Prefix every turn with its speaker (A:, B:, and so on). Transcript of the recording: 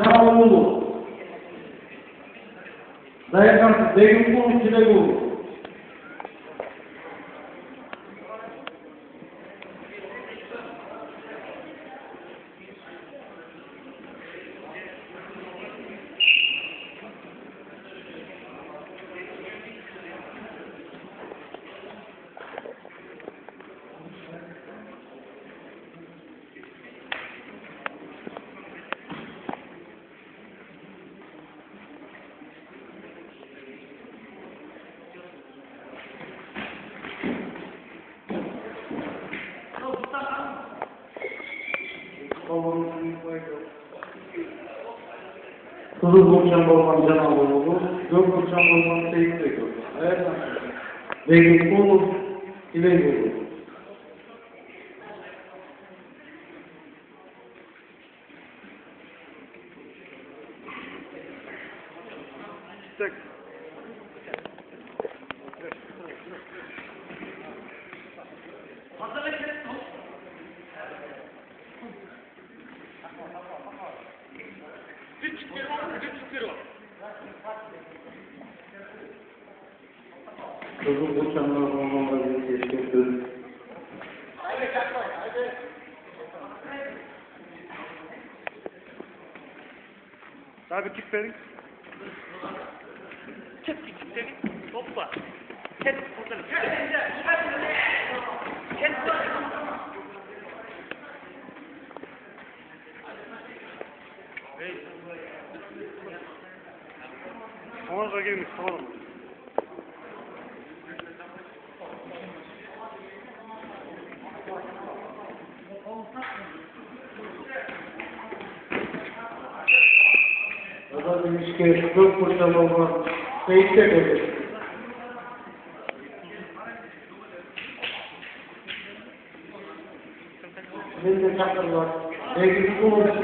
A: Canaoğlu. Dayakan Beylikdüzü Çilekoğlu. Kızıl Burçan Balkan Canaoğlu, Gök Burçan Balkan Seyit Beykoğlu. Evet. Beylikdüzü Çilekoğlu. Kızıl Burçan'la olmamda bir geçmiştir.
B: Abi çık verin. Çık verin. Hoppa. Kes buradan. Kes. Ona da girmiş oğlum.
A: Özel ilişki Gök Burçan Balkan Seyit Beykoğlu. Benim de çakırlar. Beylikdüzü